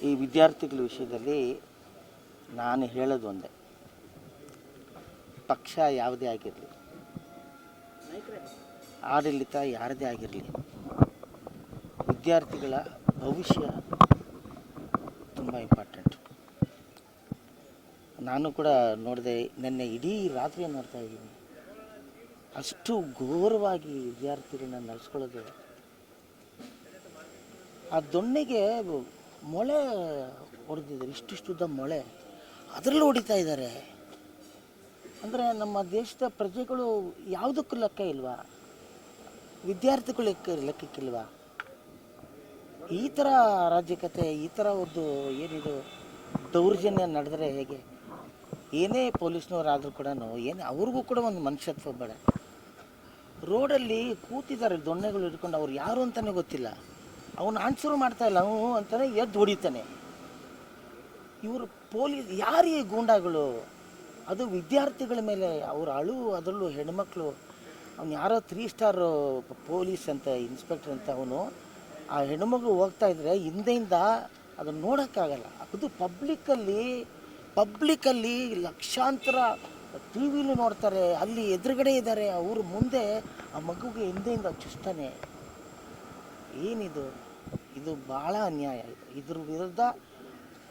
ಈ ವಿದ್ಯಾರ್ಥಿಗಳ ವಿಷಯದಲ್ಲಿ ನಾನು ಹೇಳೋದು ಒಂದೇ, ಪಕ್ಷ ಯಾವುದೇ ಆಗಿರಲಿ, ಆಡಳಿತ ಯಾರದೇ ಆಗಿರಲಿ, ವಿದ್ಯಾರ್ಥಿಗಳ ಭವಿಷ್ಯ ತುಂಬ ಇಂಪಾರ್ಟೆಂಟ್. ನಾನು ಕೂಡ ನೋಡಿದೆ, ನೆನ್ನೆ ಇಡೀ ರಾತ್ರಿ ನೋಡ್ತಾ ಇದ್ದೀನಿ. ಅಷ್ಟು ಘೋರವಾಗಿ ವಿದ್ಯಾರ್ಥಿಗಳನ್ನ ನಡೆಸ್ಕೊಳ್ಳೋದು. ಆ ದೊಣ್ಣೆಗೆ ಮೊಳೆ ಹೊಡೆದಿದ್ದಾರೆ, ಇಷ್ಟಿಷ್ಟುದ್ದ ಮೊಳೆ, ಅದರಲ್ಲೂ ಹೊಡಿತಾ ಇದ್ದಾರೆ. ಅಂದರೆ ನಮ್ಮ ದೇಶದ ಪ್ರಜೆಗಳು ಯಾವುದಕ್ಕೂ ಲೆಕ್ಕ ಇಲ್ವಾ? ವಿದ್ಯಾರ್ಥಿಗಳು ಲೆಕ್ಕಕ್ಕಿಲ್ವಾ? ಈ ಥರ ಅರಾಜಕತೆ, ಈ ಥರ ಒಂದು ಏನಿದು ದೌರ್ಜನ್ಯ ನಡೆದರೆ ಹೇಗೆ? ಏನೇ ಪೊಲೀಸ್ನವರಾದರೂ ಕೂಡ ಏನು ಅವ್ರಿಗೂ ಕೂಡ ಒಂದು ಮನುಷ್ಯತ್ವ ಬೇಡ. ರೋಡಲ್ಲಿ ಕೂತಿದ್ದಾರೆ ದೊಣ್ಣೆಗಳು ಹಿಡ್ಕೊಂಡು, ಅವ್ರು ಯಾರು ಅಂತಲೇ ಗೊತ್ತಿಲ್ಲ. ಅವನು ಆನ್ಸರು ಮಾಡ್ತಾಯಿಲ್ಲ, ಅವನು ಅಂತಾನೆ ಎದ್ದು ಹೊಡಿತಾನೆ. ಇವರು ಪೊಲೀಸ್ ಯಾರೇ ಗೂಂಡಾಗಳು? ಅದು ವಿದ್ಯಾರ್ಥಿಗಳ ಮೇಲೆ ಅವ್ರು ಅದರಲ್ಲೂ ಹೆಣ್ಮಕ್ಳು. ಅವ್ನು ಯಾರೋ 3 ಸ್ಟಾರ್ ಪೊಲೀಸ್ ಅಂತ ಇನ್ಸ್ಪೆಕ್ಟರ್ ಅಂತ, ಅವನು ಆ ಹೆಣ್ಮಗು ಹೋಗ್ತಾ ಇದ್ರೆ ಹಿಂದೆಯಿಂದ ಅದನ್ನು ನೋಡೋಕ್ಕಾಗಲ್ಲ. ಅದು ಪಬ್ಲಿಕ್ಕಲ್ಲಿ ಲಕ್ಷಾಂತರ ಟಿ ವಿಲೂ ನೋಡ್ತಾರೆ, ಅಲ್ಲಿ ಎದುರುಗಡೆ ಇದ್ದಾರೆ, ಅವರು ಮುಂದೆ ಆ ಮಗುಗೆ ಹಿಂದೆಯಿಂದ ಚುಸ್ತಾನೆ. ಏನಿದು? ಇದು ಭಾಳ ಅನ್ಯಾಯ. ಇದ್ರ ವಿರುದ್ಧ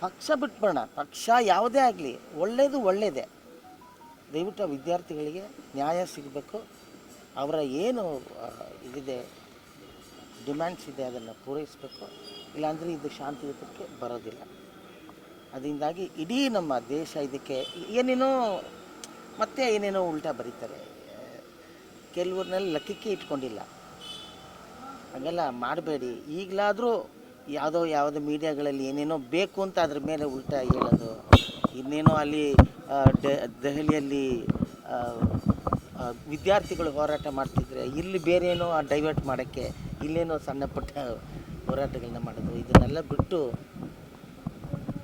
ಪಕ್ಷ ಬಿಟ್ಬಿಡೋಣ, ಪಕ್ಷ ಯಾವುದೇ ಆಗಲಿ, ಒಳ್ಳೆಯದೇ. ದಯವಿಟ್ಟು ವಿದ್ಯಾರ್ಥಿಗಳಿಗೆ ನ್ಯಾಯ ಸಿಗಬೇಕು. ಅವರ ಏನು ಇದಿದೆ, ಡಿಮ್ಯಾಂಡ್ಸ್ ಇದೆ, ಅದನ್ನು ಪೂರೈಸಬೇಕು. ಇಲ್ಲಾಂದರೆ ಇದು ಶಾಂತಿಯುತಕ್ಕೆ ಬರೋದಿಲ್ಲ. ಅದರಿಂದಾಗಿ ಇಡೀ ನಮ್ಮ ದೇಶ ಇದಕ್ಕೆ ಏನೇನೋ ಉಲ್ಟಾ ಬರೀತಾರೆ. ಕೆಲವ್ರನ್ನೆಲ್ಲ ಲೆಕ್ಕಕ್ಕೆ ಇಟ್ಕೊಂಡಿಲ್ಲ. ಹಾಗೆಲ್ಲ ಮಾಡಬೇಡಿ. ಈಗಲಾದರೂ ಯಾವುದೋ ಮೀಡಿಯಾಗಳಲ್ಲಿ ಏನೇನೋ ಬೇಕು ಅಂತ ಅದ್ರ ಮೇಲೆ ಉಲ್ಟಾ ಹೇಳೋದು. ಇನ್ನೇನೋ ಅಲ್ಲಿ ದೆಹಲಿಯಲ್ಲಿ ವಿದ್ಯಾರ್ಥಿಗಳು ಹೋರಾಟ ಮಾಡ್ತಿದ್ರೆ ಇಲ್ಲಿ ಬೇರೆ ಏನೋ ಡೈವರ್ಟ್ ಮಾಡೋಕ್ಕೆ ಇಲ್ಲೇನೋ ಸಣ್ಣ ಪುಟ್ಟ ಹೋರಾಟಗಳನ್ನ ಮಾಡೋದು. ಇದನ್ನೆಲ್ಲ ಬಿಟ್ಟು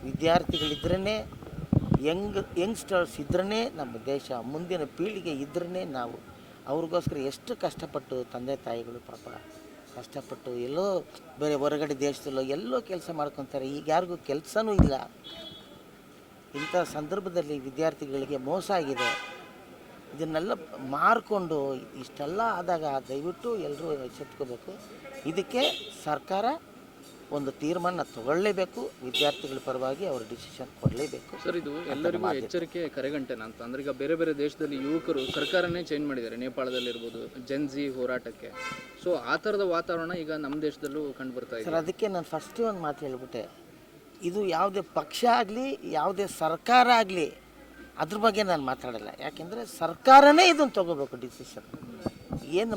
ವಿದ್ಯಾರ್ಥಿಗಳಿದ್ರೇ, ಯಂಗ್ಸ್ಟರ್ಸ್ ಇದ್ರೇ ನಮ್ಮ ದೇಶ, ಮುಂದಿನ ಪೀಳಿಗೆ ಇದ್ರೇ ನಾವು. ಅವ್ರಿಗೋಸ್ಕರ ಎಷ್ಟು ಕಷ್ಟಪಟ್ಟು ತಂದೆ ತಾಯಿಗಳು ಪಾಪ ಕಷ್ಟಪಟ್ಟು ಎಲ್ಲೋ ಬೇರೆ ಹೊರಗಡೆ ದೇಶದಲ್ಲೋ ಎಲ್ಲೋ ಕೆಲಸ ಮಾಡ್ಕೊತಾರೆ. ಈಗ ಯಾರಿಗೂ ಕೆಲಸನೂ ಇಲ್ಲ. ಇಂಥ ಸಂದರ್ಭದಲ್ಲಿ ವಿದ್ಯಾರ್ಥಿಗಳಿಗೆ ಮೋಸ ಆಗಿದೆ. ಇದನ್ನೆಲ್ಲ ಮಾರ್ಕೊಂಡು ಇಷ್ಟೆಲ್ಲ ಆದಾಗ ದಯವಿಟ್ಟು ಎಲ್ಲರೂ ಎಚ್ಚೆತ್ಕೋಬೇಕು. ಇದಕ್ಕೆ ಸರ್ಕಾರ ಒಂದು ತೀರ್ಮಾನ ತಗೊಳ್ಳೇಬೇಕು. ವಿದ್ಯಾರ್ಥಿಗಳ ಪರವಾಗಿ ಅವರು ಡಿಸಿಷನ್ ಕೊಡಲೇಬೇಕು. ಸರ್, ಇದು ಎಲ್ಲರಿಗೂ ಎಚ್ಚರಿಕೆ ಕರೆಗಂಟೆನ ಅಂತ ಅಂದ್ರೆ, ಈಗ ಬೇರೆ ಬೇರೆ ದೇಶದಲ್ಲಿ ಯುವಕರು ಸರ್ಕಾರನೇ ಚೇಂಜ್ ಮಾಡಿದ್ದಾರೆ. ನೇಪಾಳದಲ್ಲಿರ್ಬೋದು ಜೆನ್ಜಿ ಹೋರಾಟಕ್ಕೆ. ಸೊ ಆ ಥರದ ವಾತಾವರಣ ಈಗ ನಮ್ಮ ದೇಶದಲ್ಲೂ ಕಂಡು ಬರ್ತಾ ಇದೆ. ಸರ್, ಅದಕ್ಕೆ ನಾನು ಫಸ್ಟೇ ಒಂದು ಮಾತು ಹೇಳ್ಬಿಟ್ಟೆ. ಇದು ಯಾವುದೇ ಪಕ್ಷ ಆಗಲಿ, ಯಾವುದೇ ಸರ್ಕಾರ ಆಗಲಿ, ಅದ್ರ ಬಗ್ಗೆ ನಾನು ಮಾತಾಡಲ್ಲ. ಯಾಕೆಂದರೆ ಸರ್ಕಾರನೇ ಇದನ್ನು ತೊಗೋಬೇಕು ಡಿಸಿಷನ್. ಏನು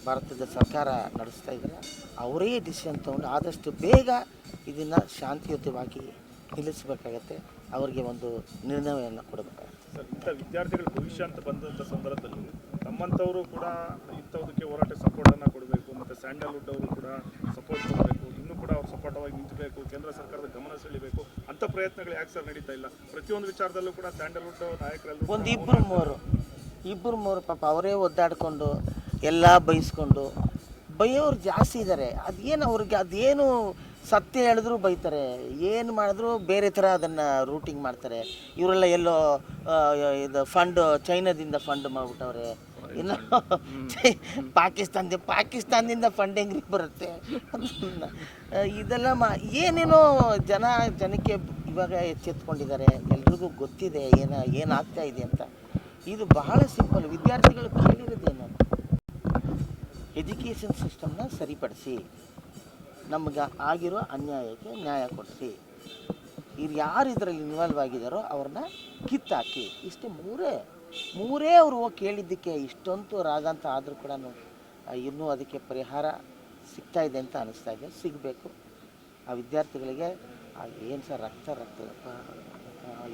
ಭಾರತದ ಸರ್ಕಾರ ನಡೆಸ್ತಾ ಇದ್ದಾರೆ, ಅವರೇ ಡಿಸಿಷನ್ ತೊಗೊಂಡು ಆದಷ್ಟು ಬೇಗ ಇದನ್ನು ಶಾಂತಿಯುತವಾಗಿ ನಿಲ್ಲಿಸಬೇಕಾಗತ್ತೆ. ಅವರಿಗೆ ಒಂದು ನಿರ್ಣಯವನ್ನು ಕೊಡಬೇಕಾಗುತ್ತೆ. ಸರ್, ಇಂಥ ವಿದ್ಯಾರ್ಥಿಗಳ ಭವಿಷ್ಯ ಅಂತ ಬಂದಂಥ ಸಂದರ್ಭದಲ್ಲಿ ನಮ್ಮಂಥವರು ಕೂಡ ಇಂಥದಕ್ಕೆ ಹೋರಾಟ ಸಪೋರ್ಟನ್ನು ಕೊಡಬೇಕು. ಮತ್ತು ಸ್ಯಾಂಡಲ್ವುಡ್ ಅವರು ಕೂಡ ಸಪೋರ್ಟ್ ಕೊಡಬೇಕು. ಇನ್ನೂ ಕೂಡ ಅವ್ರು ಸಪೋರ್ಟವಾಗಿ ನಿಂತಬೇಕು. ಕೇಂದ್ರ ಸರ್ಕಾರದ ಗಮನ ಸೆಳೀಬೇಕು. ಅಂಥ ಪ್ರಯತ್ನಗಳು ಯಾಕೆ ಸರ್ ನಡೀತಾ ಇಲ್ಲ? ಪ್ರತಿಯೊಂದು ವಿಚಾರದಲ್ಲೂ ಕೂಡ ಸ್ಯಾಂಡಲ್ವುಡ್ ನಾಯಕರೆಲ್ಲರೂ ಒಂದು ಇಬ್ಬರು ಮೂರು ಪಾಪ ಅವರೇ ಒದ್ದಾಡಿಕೊಂಡು ಎಲ್ಲ ಬೈಸ್ಕೊಂಡು ಬೈಯೋರು ಜಾಸ್ತಿ ಇದ್ದಾರೆ. ಅದೇನು ಸತ್ಯ ಹೇಳಿದ್ರು ಬೈತಾರೆ, ಏನು ಮಾಡಿದ್ರು ಬೇರೆ ಥರ ಅದನ್ನು ರೂಟಿಂಗ್ ಮಾಡ್ತಾರೆ. ಇವರೆಲ್ಲ ಎಲ್ಲೋ ಇದು ಚೈನಾದಿಂದ ಫಂಡ್ ಮಾಡಿಬಿಟ್ಟವ್ರೆ. ಇನ್ನು ಪಾಕಿಸ್ತಾನದಿಂದ ಫಂಡ್ ಹೆಂಗ್ರಿ ಬರುತ್ತೆ? ಇದೆಲ್ಲ ಏನೇನೋ ಜನಕ್ಕೆ ಇವಾಗ ಎಚ್ಚೆತ್ಕೊಂಡಿದ್ದಾರೆ. ಎಲ್ರಿಗೂ ಗೊತ್ತಿದೆ ಏನಾಗ್ತಾ ಇದೆ ಅಂತ. ಇದು ಬಹಳ ಸಿಂಪಲ್. ವಿದ್ಯಾರ್ಥಿಗಳು ಕೇಳಿರೋದೇನು? ಎಜುಕೇಷನ್ ಸಿಸ್ಟಮ್ನ ಸರಿಪಡಿಸಿ, ನಮಗೆ ಆಗಿರೋ ಅನ್ಯಾಯಕ್ಕೆ ನ್ಯಾಯ ಕೊಡಿಸಿ, ಯಾರು ಇದರಲ್ಲಿ ಇನ್ವಾಲ್ವ್ ಆಗಿದ್ದಾರೋ ಅವ್ರನ್ನ ಕಿತ್ತಾಕಿ. ಇಷ್ಟು ಮೂರೇ ಅವರು ಹೋಗಿ ಕೇಳಿದ್ದಕ್ಕೆ ಇಷ್ಟೊಂದು ರಾಗಂತ ಆದರೂ ಕೂಡ ಇನ್ನೂ ಅದಕ್ಕೆ ಪರಿಹಾರ ಸಿಗ್ತಾ ಇದೆ ಅಂತ ಅನ್ನಿಸ್ತಾ ಇದೆ. ಸಿಗಬೇಕು. ಆ ವಿದ್ಯಾರ್ಥಿಗಳಿಗೆ ಏನು ಸರ್ ರಕ್ತ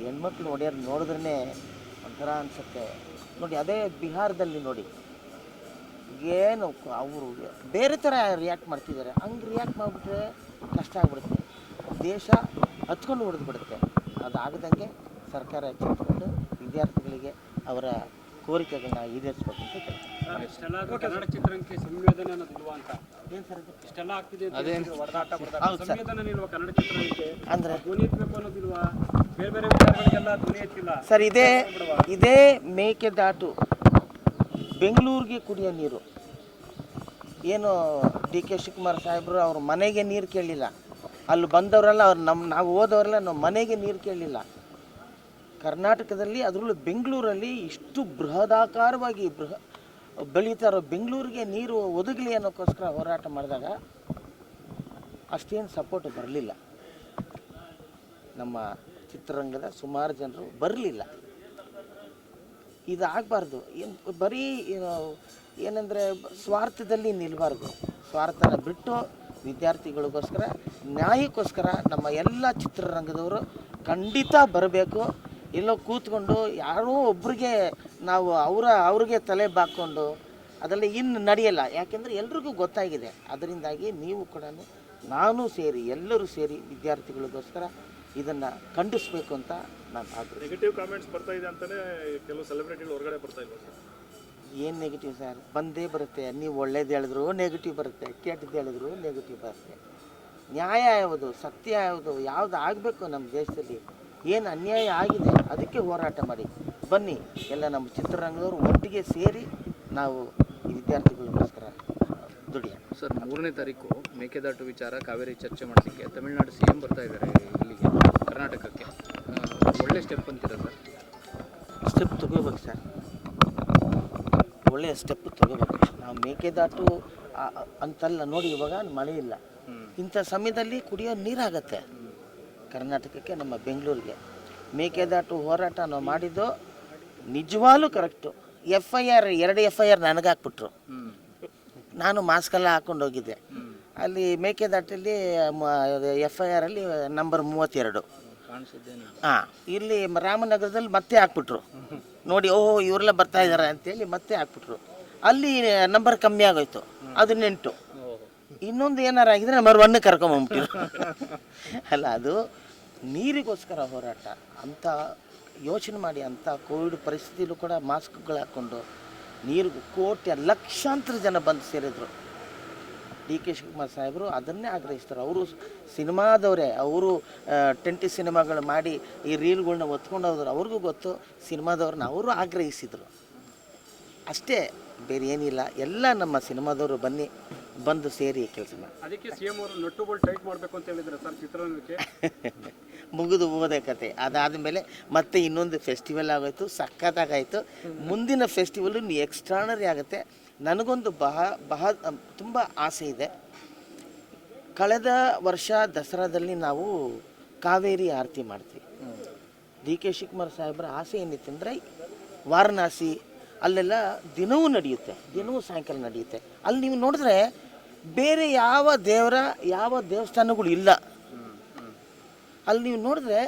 ಹೆಣ್ಮಕ್ಳು ನೋಡಿದ್ರೇ ಒಂಥರ ಅನಿಸುತ್ತೆ. ನೋಡಿ, ಅದೇ ಬಿಹಾರದಲ್ಲಿ ನೋಡಿ, ಏನು ಅವರು ಬೇರೆ ಥರ ರಿಯಾಕ್ಟ್ ಮಾಡ್ತಿದ್ದಾರೆ. ಹಂಗೆ ರಿಯಾಕ್ಟ್ ಮಾಡಿಬಿಟ್ರೆ ಕಷ್ಟ ಆಗಿಬಿಡುತ್ತೆ. ದೇಶ ಹತ್ಕೊಂಡು ಹೊಡೆದ್ಬಿಡುತ್ತೆ. ಅದಾಗದಂಗೆ ಸರ್ಕಾರ ಎಚ್ಚೆತ್ತುಕೊಂಡು ವಿದ್ಯಾರ್ಥಿಗಳಿಗೆ ಅವರ ಕೋರಿಕೆಗಳನ್ನ ಈಡೇರಿಸಬೇಕು ಅಂತ ಕೇಳ್ತಾರೆ. ಕನ್ನಡ ಚಿತ್ರಕ್ಕೆ ಸಂವೇದನೆ ಅನ್ನೋದಿಲ್ವಾ ಅಂತ ಏನು ಸರ್ ಇದು? ಇಷ್ಟೆಲ್ಲ ಆಗ್ತಿದೆ ಅದೇನು ಹೊಡೆದಾಟ ಹೌದು ಸರ್. ಸಂವೇದನೆ ಇಲ್ವಾ ಕನ್ನಡ ಚಿತ್ರರಂಗಕ್ಕೆ? ಅಂದರೆ ಧ್ವನಿ ಎತ್ತಬೇಕು ಅನ್ನೋದಿಲ್ವಾ? ಬೇರೆ ಬೇರೆ ವಿಚಾರಗಳಿಗೆಲ್ಲ ಧ್ವನಿ ಎತ್ತಿಲ್ಲ. ಸರ್ ಇದೇ ಮೇಕೆದಾಟು ಬೆಂಗಳೂರಿಗೆ ಕುಡಿಯೋ ನೀರು ಏನು ಡಿ ಕೆ ಶಿವಕುಮಾರ್ ಸಾಹೇಬರು ಅವ್ರ ಮನೆಗೆ ನೀರು ಕೇಳಲಿಲ್ಲ, ಅಲ್ಲಿ ಬಂದವರೆಲ್ಲ ನಾವು ಹೋದವರೆಲ್ಲ ನಮ್ಮ ಮನೆಗೆ ನೀರು ಕೇಳಲಿಲ್ಲ. ಕರ್ನಾಟಕದಲ್ಲಿ ಅದರಲ್ಲೂ ಬೆಂಗಳೂರಲ್ಲಿ ಇಷ್ಟು ಬೃಹದಾಕಾರವಾಗಿ ಬೆಳೀತಾ ಇರೋ ಬೆಂಗಳೂರಿಗೆ ನೀರು ಒದಗಲಿ ಅನ್ನೋಕ್ಕೋಸ್ಕರ ಹೋರಾಟ ಮಾಡಿದಾಗ ಅಷ್ಟೇನು ಸಪೋರ್ಟ್ ಬರಲಿಲ್ಲ. ನಮ್ಮ ಚಿತ್ರರಂಗದ ಸುಮಾರು ಜನರು ಬರಲಿಲ್ಲ. ಇದಾಗಬಾರ್ದು. ಏನು ಬರೀ ಏನಂದರೆ ಸ್ವಾರ್ಥದಲ್ಲಿ ನಿಲ್ಲಬಾರ್ದು. ಸ್ವಾರ್ಥನ ಬಿಟ್ಟು ವಿದ್ಯಾರ್ಥಿಗಳಿಗೋಸ್ಕರ ನ್ಯಾಯಕ್ಕೋಸ್ಕರ ನಮ್ಮ ಎಲ್ಲ ಚಿತ್ರರಂಗದವರು ಖಂಡಿತ ಬರಬೇಕು. ಎಲ್ಲೋ ಕೂತ್ಕೊಂಡು ಯಾರೋ ಒಬ್ರಿಗೆ ನಾವು ಅವ್ರಿಗೆ ತಲೆ ಬಾಕ್ಕೊಂಡು ಅದೆಲ್ಲ ಇನ್ನು ನಡೆಯಲ್ಲ. ಯಾಕೆಂದರೆ ಎಲ್ರಿಗೂ ಗೊತ್ತಾಗಿದೆ. ಅದರಿಂದಾಗಿ ನೀವು ಕೂಡ ನಾನು ಸೇರಿ ಎಲ್ಲರೂ ಸೇರಿ ವಿದ್ಯಾರ್ಥಿಗಳಿಗೋಸ್ಕರ ಇದನ್ನು ಖಂಡಿಸಬೇಕು ಅಂತ ನಾನು ಆಗ್ರಹ. ನೆಗೆಟಿವ್ ಕಾಮೆಂಟ್ಸ್ ಬರ್ತಾ ಇದೆ ಅಂತಲೇ ಕೆಲವು ಸೆಲೆಬ್ರಿಟಿಗಳು ಹೊರಗಡೆ ಬರ್ತಾ ಇಲ್ಲ ಸರ್. ಏನು ನೆಗೆಟಿವ್ ಸರ್? ಬಂದೇ ಬರುತ್ತೆ. ನೀವು ಒಳ್ಳೇದು ಹೇಳಿದ್ರು ನೆಗೆಟಿವ್ ಬರುತ್ತೆ, ಕೆಟ್ಟದ್ದು ಹೇಳಿದ್ರು ನೆಗೆಟಿವ್ ಬರುತ್ತೆ. ನ್ಯಾಯ ಯಾವುದು, ಸತ್ಯ ಯಾವುದು ಆಗಬೇಕು ನಮ್ಮ ದೇಶದಲ್ಲಿ, ಏನು ಅನ್ಯಾಯ ಆಗಿದೆ ಅದಕ್ಕೆ ಹೋರಾಟ ಮಾಡಿ ಬನ್ನಿ. ಎಲ್ಲ ನಮ್ಮ ಚಿತ್ರರಂಗದವರು ಒಟ್ಟಿಗೆ ಸೇರಿ ನಾವು ಈ ವಿದ್ಯಾರ್ಥಿಗಳಿಗೋಸ್ಕರ ದುಡಿಯೋಣ. ಸರ್ 3ನೇ ತಾರೀಕು ಮೇಕೆದಾಟು ವಿಚಾರ ಕಾವೇರಿ ಚರ್ಚೆ ಮಾಡೋದಕ್ಕೆ ತಮಿಳುನಾಡು CM ಬರ್ತಾ ಇದ್ದಾರೆ ಇಲ್ಲಿಗೆ ಕರ್ನಾಟಕಕ್ಕೆ. ಒಳ್ಳೆ ಸ್ಟೆಪ್ ಅಂತೀರಾ ಸರ್? ಸ್ಟೆಪ್ ತಗೋಬೇಕು ಸರ್, ಒಳ್ಳೆಯ ಸ್ಟೆಪ್ ತಗೋಬೇಕು. ನಾವು ಮೇಕೆದಾಟು ಅಂತಲ್ಲ ನೋಡಿ, ಇವಾಗ ಮಳೆ ಇಲ್ಲ, ಇಂಥ ಸಮಯದಲ್ಲಿ ಕುಡಿಯೋ ನೀರಾಗತ್ತೆ ಕರ್ನಾಟಕಕ್ಕೆ, ನಮ್ಮ ಬೆಂಗಳೂರಿಗೆ. ಮೇಕೆದಾಟು ಹೋರಾಟ ನಾವು ಮಾಡಿದ್ದು ನಿಜವಾಗ್ಲೂ ಕರೆಕ್ಟು. FIR 2 FIR ನನಗೆ ಹಾಕ್ಬಿಟ್ರು. ನಾನು ಮಾಸ್ಕೆಲ್ಲ ಹಾಕ್ಕೊಂಡು ಹೋಗಿದ್ದೆ. ಅಲ್ಲಿ ಮೇಕೆದಾಟಲ್ಲಿ FIR ಅಲ್ಲಿ ನಂಬರ್ 32. ಹಾಂ, ಇಲ್ಲಿ ರಾಮನಗರದಲ್ಲಿ ಮತ್ತೆ ಹಾಕ್ಬಿಟ್ರು. ನೋಡಿ ಓಹೋ ಇವರೆಲ್ಲ ಬರ್ತಾ ಇದ್ದಾರೆ ಅಂತೇಳಿ ಮತ್ತೆ ಹಾಕ್ಬಿಟ್ರು. ಅಲ್ಲಿ ನಂಬರ್ ಕಮ್ಮಿ ಆಗೋಯ್ತು, 18. ಇನ್ನೊಂದು ಏನಾರು ಆಗಿದ್ರೆ ನಂಬರ್ 1 ಕರ್ಕೊಂಬಂದ್ಬಿಟ್ಟಿರು. ಅಲ್ಲ, ಅದು ನೀರಿಗೋಸ್ಕರ ಹೋರಾಟ ಅಂತ ಯೋಚನೆ ಮಾಡಿ. ಅಂಥ ಕೋವಿಡ್ ಪರಿಸ್ಥಿತಿಲೂ ಕೂಡ ಮಾಸ್ಕ್ಗಳು ಹಾಕ್ಕೊಂಡು ನೀರಿಗೂ ಲಕ್ಷಾಂತರ ಜನ ಬಂದು ಸೇರಿದ್ರು. ಡಿ ಕೆ ಶಿವಕುಮಾರ್ ಸಾಹೇಬರು ಅದನ್ನೇ ಆಗ್ರಹಿಸ್ತಾರೆ. ಅವರು ಸಿನಿಮಾದವರೇ, ಅವರು 20 ಸಿನಿಮಾಗಳು ಮಾಡಿ ಈ ರೀಲ್ಗಳನ್ನ ಒತ್ಕೊಂಡು ಹೋದ್ರು. ಅವ್ರಿಗೂ ಗೊತ್ತು, ಸಿನಿಮಾದವ್ರನ್ನ ಅವರು ಆಗ್ರಹಿಸಿದರು ಅಷ್ಟೇ, ಬೇರೆ ಏನಿಲ್ಲ. ಎಲ್ಲ ನಮ್ಮ ಸಿನಿಮಾದವರು ಬಂದು ಸೇರಿ ಕೆಲಸ ಮಾಡಿ. ಅದಕ್ಕೆ CM ಅವರು ನಟ್ಟುಗಳು ಟೈಟ್ ಮಾಡಬೇಕು ಅಂತ ಹೇಳಿದ್ರು ಸರ್ ಚಿತ್ರರಂಗಕ್ಕೆ. ಮುಗಿದು ಹೋದ ಕತೆ. ಅದಾದಮೇಲೆ ಮತ್ತೆ ಇನ್ನೊಂದು ಫೆಸ್ಟಿವಲ್ ಆಗೋಯ್ತು, ಸಖತ್ತಾಗಾಯಿತು. ಮುಂದಿನ ಫೆಸ್ಟಿವಲ್ ಎಕ್ಸ್ಟ್ರಾನರಿ ಆಗುತ್ತೆ. ನನಗೊಂದು ತುಂಬ ಆಸೆ ಇದೆ. ಕಳೆದ ವರ್ಷ ದಸರಾದಲ್ಲಿ ನಾವು ಕಾವೇರಿ ಆರತಿ ಮಾಡ್ತೀವಿ. ಡಿ ಕೆ ಶಿವಕುಮಾರ್ ಸಾಹೇಬರ ಆಸೆ ಏನಿತ್ತು ಅಂದರೆ ವಾರಣಾಸಿ ಅಲ್ಲೆಲ್ಲ ದಿನವೂ ನಡೆಯುತ್ತೆ, ದಿನವೂ ಸಾಯಂಕಾಲ ನಡೆಯುತ್ತೆ. ಅಲ್ಲಿ ನೀವು ನೋಡಿದ್ರೆ ಬೇರೆ ಯಾವ ದೇವಸ್ಥಾನಗಳು ಇಲ್ಲ. ಅಲ್ಲಿ ನೀವು ನೋಡಿದ್ರೆ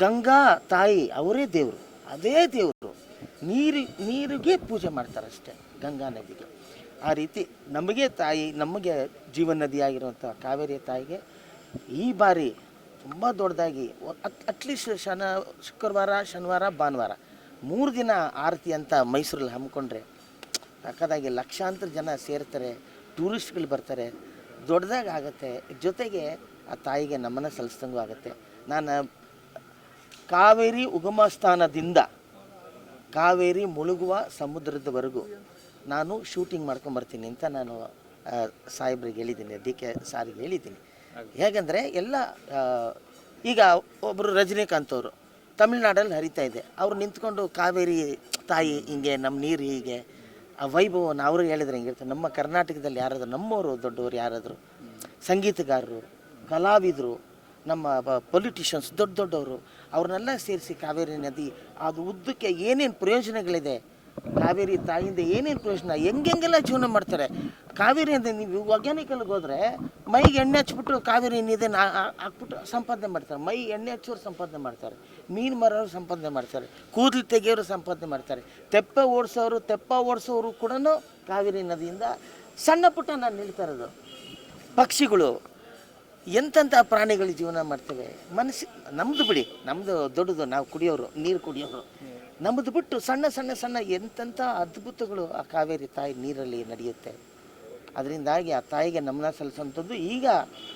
ಗಂಗಾ ತಾಯಿ ಅವರೇ ದೇವರು, ಅದೇ ದೇವರು. ನೀರಿಗೆ ಪೂಜೆ ಮಾಡ್ತಾರೆ ಅಷ್ಟೇ, ಗಂಗಾ ನದಿಗೆ. ಆ ರೀತಿ ನಮಗೆ ಜೀವನ ನದಿಯಾಗಿರುವಂಥ ಕಾವೇರಿ ತಾಯಿಗೆ ಈ ಬಾರಿ ತುಂಬ ದೊಡ್ಡದಾಗಿ ಅಟ್ಲೀಸ್ಟ್ ಶುಕ್ರವಾರ, ಶನಿವಾರ, ಭಾನುವಾರ 3 ದಿನ ಆರತಿ ಅಂತ ಮೈಸೂರಲ್ಲಿ ಹಮ್ಮಿಕೊಂಡ್ರೆ ಸಕ್ಕದಾಗಿ ಲಕ್ಷಾಂತರ ಜನ ಸೇರ್ತಾರೆ, ಟೂರಿಸ್ಟ್ಗಳು ಬರ್ತಾರೆ, ದೊಡ್ಡದಾಗಿ ಆಗುತ್ತೆ. ಜೊತೆಗೆ ಆ ತಾಯಿಗೆ ನಮನ ಸಲ್ಲಿಸ್ದಂಗೂ ಆಗುತ್ತೆ. ನಾನು ಕಾವೇರಿ ಉಗಮ ಸ್ಥಾನದಿಂದ ಕಾವೇರಿ ಮುಳುಗುವ ಸಮುದ್ರದವರೆಗೂ ನಾನು ಶೂಟಿಂಗ್ ಮಾಡ್ಕೊಂಬರ್ತೀನಿ ಅಂತ ನಾನು ಸಾಹೇಬ್ರಿಗೆ ಹೇಳಿದ್ದೀನಿ, ಡಿ ಕೆ ಸಾರಿಗೆ ಹೇಳಿದ್ದೀನಿ. ಹೇಗೆಂದರೆ ಎಲ್ಲ ಈಗ ಒಬ್ಬರು ರಜನಿಕಾಂತ್ ಅವರು ತಮಿಳ್ನಾಡಲ್ಲಿ ಹರಿತಾ ಇದೆ, ಅವ್ರು ನಿಂತ್ಕೊಂಡು ಕಾವೇರಿ ತಾಯಿ ಹಿಂಗೆ ನಮ್ಮ ನೀರು ಹೀಗೆ ಆ ವೈಭವನ ಅವರು ಹೇಳಿದ್ರೆ ಹಿಂಗಿರ್ತಾರೆ. ನಮ್ಮ ಕರ್ನಾಟಕದಲ್ಲಿ ಯಾರಾದರೂ ನಮ್ಮವರು ದೊಡ್ಡವರು ಯಾರಾದರೂ ಸಂಗೀತಗಾರರು, ಕಲಾವಿದರು, ನಮ್ಮ ಪೊಲಿಟಿಷಿಯನ್ಸ್ ದೊಡ್ಡವರು ಅವ್ರನ್ನೆಲ್ಲ ಸೇರಿಸಿ ಕಾವೇರಿ ನದಿ ಅದು ಉದ್ದಕ್ಕೆ ಏನೇನು ಪ್ರಯೋಜನಗಳಿದೆ, ಕಾವೇರಿ ತಾಯಿಯಿಂದ ಏನೇನು ಪ್ರಯೋಜನ, ಹೆಂಗೆಲ್ಲ ಜೀವನ ಮಾಡ್ತಾರೆ. ಕಾವೇರಿ ಅಂತ ನೀವು ಒಗ್ಯಾನಿಕಲ್ಗೆ ಹೋದರೆ ಮೈಗೆ ಎಣ್ಣೆ ಹಚ್ಬಿಟ್ಟು ಕಾವೇರಿ ನೀದೇ ಹಾಕ್ಬಿಟ್ಟು ಸಂಪಾದನೆ ಮಾಡ್ತಾರೆ. ಮೈ ಎಣ್ಣೆ ಹಚ್ಚೋರು ಸಂಪಾದನೆ ಮಾಡ್ತಾರೆ, ಮೀನು ಮಾರೋರು ಸಂಪಾದನೆ ಮಾಡ್ತಾರೆ, ಕೂದಲು ತೆಗೆಯೋರು ಸಂಪಾದನೆ ಮಾಡ್ತಾರೆ, ತೆಪ್ಪ ಓಡಿಸೋರು ಕೂಡ ಕಾವೇರಿ ನದಿಯಿಂದ ಸಣ್ಣ ಪುಟ್ಟ ನಾನು ನಿಲ್ತಾ ಇರೋದು. ಪಕ್ಷಿಗಳು ಎಂತೆಂಥ ಪ್ರಾಣಿಗಳು ಜೀವನ ಮಾಡ್ತವೆ. ನಮ್ಮದು ಬಿಡಿ, ನಮ್ಮದು ದೊಡ್ಡದು, ನಾವು ಕುಡಿಯೋರು, ನೀರು ಕುಡಿಯೋರು. ನಮ್ಮದು ಬಿಟ್ಟು ಸಣ್ಣ ಎಂತೆಂಥ ಅದ್ಭುತಗಳು ಆ ಕಾವೇರಿ ತಾಯಿ ನೀರಲ್ಲಿ ನಡೆಯುತ್ತೆ. ಅದರಿಂದಾಗಿ ಆ ತಾಯಿಗೆ ನಮನ ಸಲ್ಲಿಸುವಂಥದ್ದು ಈಗ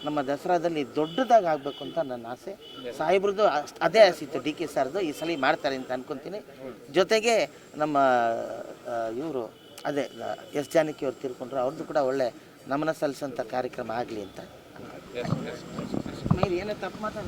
ನಮ್ಮ ದಸರಾದಲ್ಲಿ ದೊಡ್ಡದಾಗಿ ಆಗಬೇಕು ಅಂತ ನನ್ನ ಆಸೆ. ಸಾಹೇಬ್ರದ್ದು ಅದೇ ಆಸೆ ಡಿ ಕೆ ಸರ್ದು, ಈ ಸಲ ಮಾಡ್ತಾರೆ ಅಂತ ಅನ್ಕೊತೀನಿ. ಜೊತೆಗೆ ನಮ್ಮ ಇವರು ಅದೇ ಎಸ್ ಜಾನಕಿ ಅವ್ರು ತೀರ್ಕೊಂಡ್ರು, ಅವ್ರದ್ದು ಕೂಡ ಒಳ್ಳೆ ನಮನ ಸಲ್ಲಿಸೋಂಥ ಕಾರ್ಯಕ್ರಮ ಆಗಲಿ ಅಂತ. ಏನೇ ತಪ್ಪು ಮಾತಾಡ